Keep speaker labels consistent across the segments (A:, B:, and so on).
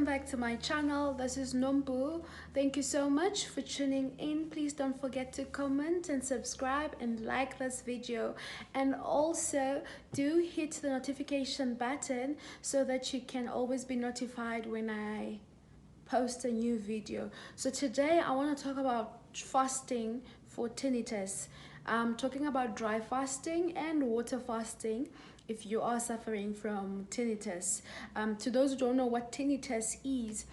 A: welcome back to my channel. This is Nombu. Thank you so much for tuning in. Please don't forget to comment and subscribe and like this video, and also do hit the notification button so that you can always be notified when I post a new video. So today I want to talk about fasting for tinnitus. I'm talking about dry fasting and water fasting if you are suffering from tinnitus. To those who don't know what tinnitus is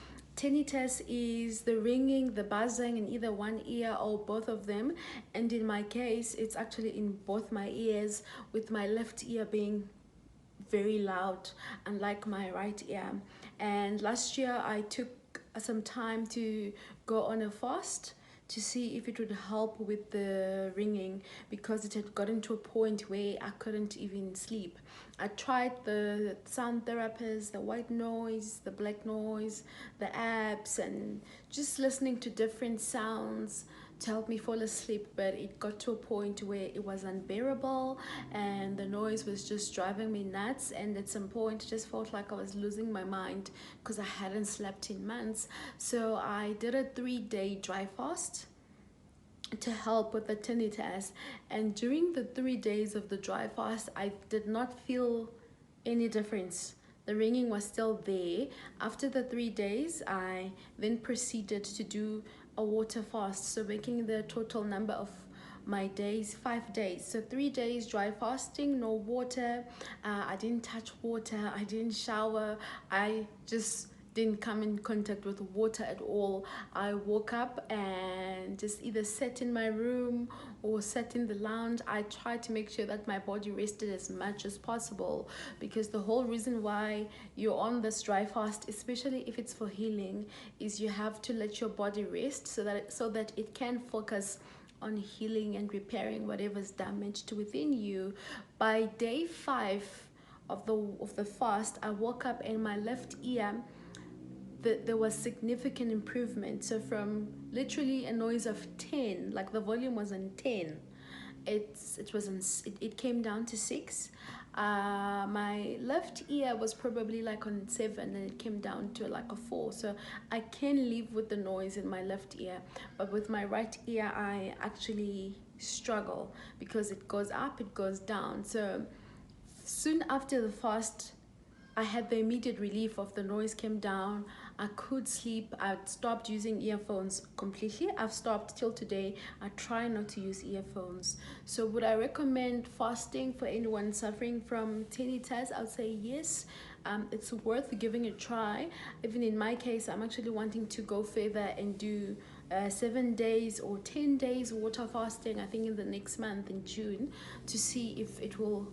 A: the ringing, the buzzing in either one ear or both of them. And in my case, it's actually in both my ears, with my left ear being very loud, unlike my right ear. And last year I took some time to go on a fast to see if it would help with the ringing, because it had gotten to a point where I couldn't even sleep. I tried the sound therapists, the white noise, the black noise, the apps, and just listening to different sounds to help me fall asleep, but it got to a point where it was unbearable and the noise was just driving me nuts. And at some point it just felt like I was losing my mind because I hadn't slept in months. So I did a 3-day dry fast to help with the tinnitus, and during the 3 days of the dry fast I did not feel any difference. The ringing was still there. After the 3 days, I then proceeded to do a water fast, so making the total number of my days 5 days. So 3 days dry fasting, no water. I didn't touch water, I didn't shower, I just didn't come in contact with water at all. I woke up and just either sat in my room or sat in the lounge. I tried to make sure that my body rested as much as possible, because the whole reason why you're on this dry fast, especially if it's for healing, is you have to let your body rest so that it can focus on healing and repairing whatever's damaged within you. By day 5 of the fast, I woke up and my left ear, there was significant improvement. So from literally a noise of 10, like the volume was on 10, it came down to 6. My left ear was probably like on 7, and it came down to like a 4. So I can live with the noise in my left ear, but with my right ear I actually struggle because it goes up, it goes down. So soon after the fast, I had the immediate relief of the noise came down. I could sleep. I stopped using earphones completely. I've stopped till today. I try not to use earphones. So would I recommend fasting for anyone suffering from tinnitus? I would say yes. It's worth giving a try. Even in my case, I'm actually wanting to go further and do 7 days or 10 days water fasting, I think in the next month in June, to see if it will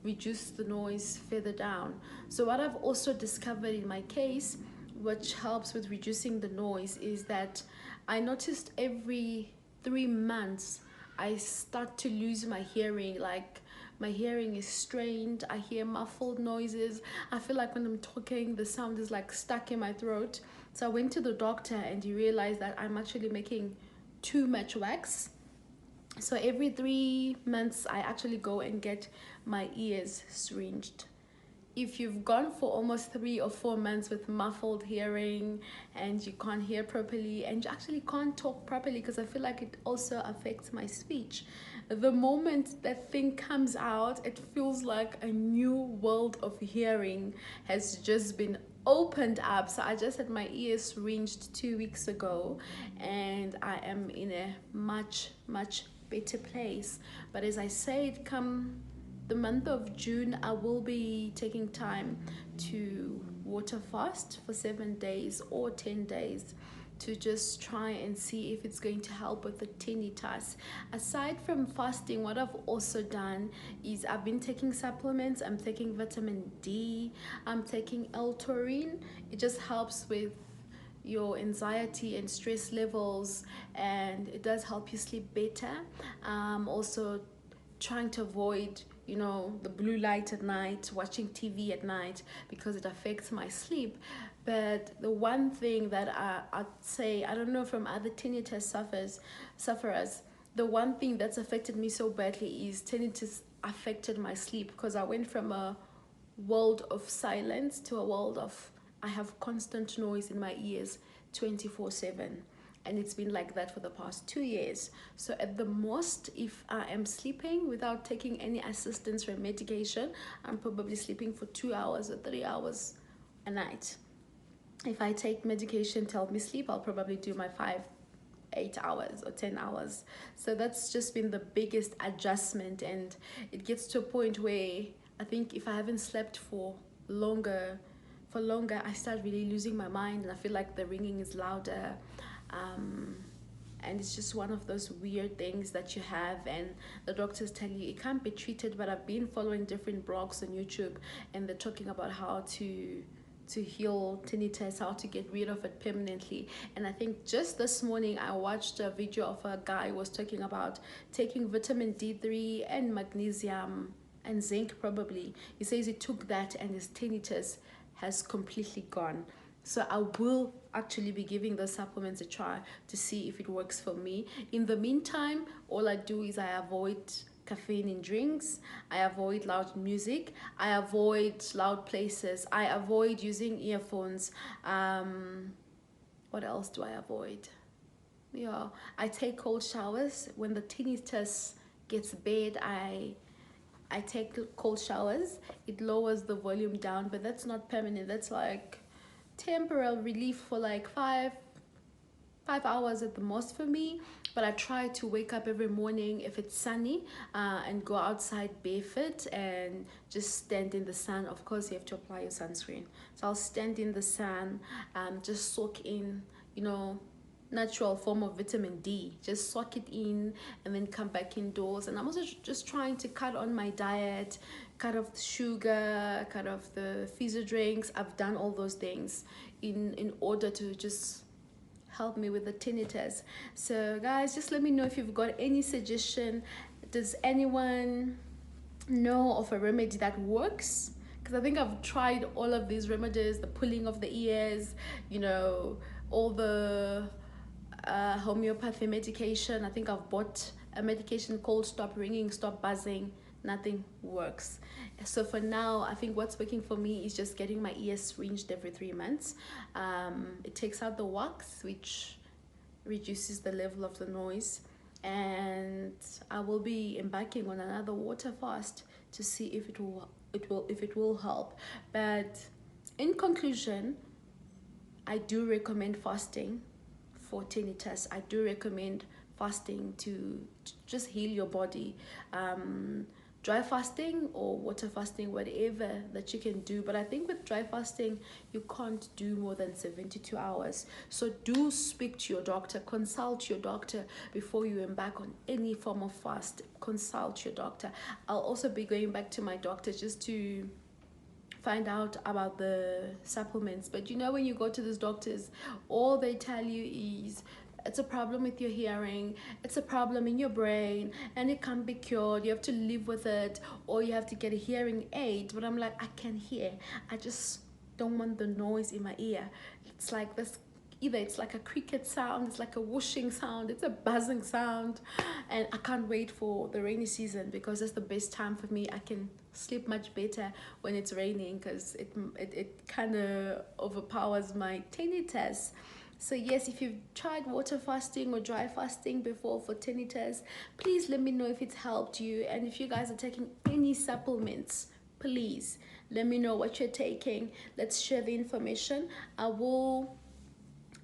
A: reduce the noise further down. So what I've also discovered in my case, which helps with reducing the noise, is that I noticed every 3 months I start to lose my hearing. Like my hearing is strained, I hear muffled noises, I feel like when I'm talking the sound is like stuck in my throat. So I went to the doctor and he realized that I'm actually making too much wax. So every 3 months I actually go and get my ears syringed. If you've gone for almost 3 or 4 months with muffled hearing and you can't hear properly and you actually can't talk properly, because I feel like it also affects my speech, the moment that thing comes out, it feels like a new world of hearing has just been opened up. So I just had my ears syringed 2 weeks ago and I am in a much better place. But as I said, come the month of June, I will be taking time to water fast for 7 days or 10 days to just try and see if it's going to help with the tinnitus. Aside from fasting, what I've also done is I've been taking supplements. I'm taking vitamin D, I'm taking L-Taurine. It just helps with your anxiety and stress levels, and it does help you sleep better. Also trying to avoid the blue light at night, watching TV at night, because it affects my sleep. But the one thing that I'd say, I don't know from other tinnitus sufferers, the one thing that's affected me so badly is tinnitus affected my sleep, because I went from a world of silence to a world of I have constant noise in my ears 24/7, and it's been like that for the past 2 years. So at the most, if I am sleeping without taking any assistance from medication, I'm probably sleeping for 2 hours or 3 hours a night. If I take medication to help me sleep, I'll probably do my 8 hours or 10 hours. So that's just been the biggest adjustment, and it gets to a point where I think if I haven't slept longer longer, I start really losing my mind, and I feel like the ringing is louder. um, and it's just one of those weird things that you have, and the doctors tell you it can't be treated. But I've been following different blogs on YouTube, and they're talking about how to heal tinnitus, how to get rid of it permanently. And I think just this morning I watched a video of a guy who was talking about taking vitamin D3 and magnesium and zinc. Probably he says he took that and his tinnitus has completely gone. So I will actually be giving those supplements a try to see if it works for me. In the meantime, all I do is I avoid caffeine in drinks, I avoid loud music, I avoid loud places, I avoid using earphones. What else do I avoid? Yeah, I take cold showers. When the tinnitus gets bad, I take cold showers. It lowers the volume down, but that's not permanent. That's like temporary relief for like 5 hours at the most for me. But I try to wake up every morning if it's sunny, and go outside barefoot and just stand in the sun. Of course, you have to apply your sunscreen. So I'll stand in the sun, just soak in, natural form of vitamin D. Just soak it in and then come back indoors. And I'm also just trying to cut on my diet, cut off the sugar, cut off the fizzy drinks. I've done all those things in order to just help me with the tinnitus. So guys, just let me know if you've got any suggestion. Does anyone know of a remedy that works? Because I think I've tried all of these remedies, the pulling of the ears, all the homeopathy medication. I think I've bought a medication called Stop Ringing, Stop Buzzing. Nothing works. So for now, I think what's working for me is just getting my ears ringed every 3 months. It takes out the wax, which reduces the level of the noise. And I will be embarking on another water fast to see if it will help. But in conclusion, I do recommend fasting for tinnitus. I do recommend fasting to just heal your body. Dry fasting or water fasting, whatever that you can do. But I think with dry fasting, you can't do more than 72 hours. So do speak to your doctor, consult your doctor before you embark on any form of fast. Consult your doctor. I'll also be going back to my doctor just to find out about the supplements. But when you go to these doctors, all they tell you is it's a problem with your hearing, it's a problem in your brain, and it can't be cured. You have to live with it, or you have to get a hearing aid. But I'm like, I can hear. I just don't want the noise in my ear. It's like this. Either it's like a cricket sound, it's like a whooshing sound, it's a buzzing sound. And I can't wait for the rainy season, because that's the best time for me. I can sleep much better when it's raining, because it kind of overpowers my tinnitus. So yes, if you've tried water fasting or dry fasting before for tinnitus, please let me know if it's helped you. And if you guys are taking any supplements, please let me know what you're taking. Let's share the information. I will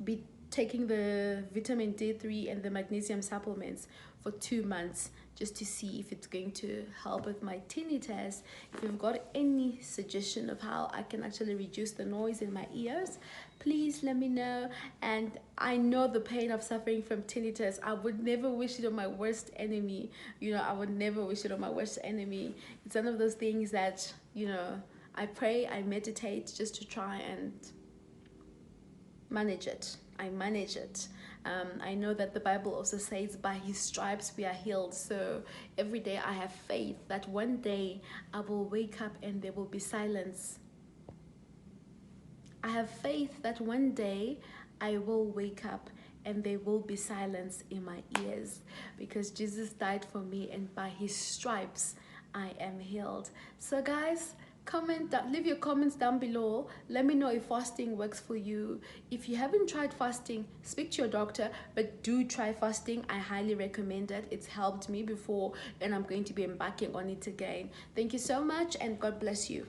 A: be taking the vitamin D3 and the magnesium supplements for 2 months, just to see if it's going to help with my tinnitus. If you've got any suggestion of how I can actually reduce the noise in my ears, please let me know. And I know the pain of suffering from tinnitus. I would never wish it on my worst enemy. I would never wish it on my worst enemy. It's one of those things that, I pray, I meditate just to try and manage it. I manage it. I know that the Bible also says by his stripes we are healed. So every day I have faith that one day I will wake up and there will be silence. I have faith that one day I will wake up and there will be silence in my ears, because Jesus died for me, and by his stripes I am healed. So guys, Leave your comments down below. Let me know if fasting works for you. If you haven't tried fasting, speak to your doctor, but do try fasting. I highly recommend it. It's helped me before, and I'm going to be embarking on it again. Thank you so much, and God bless you.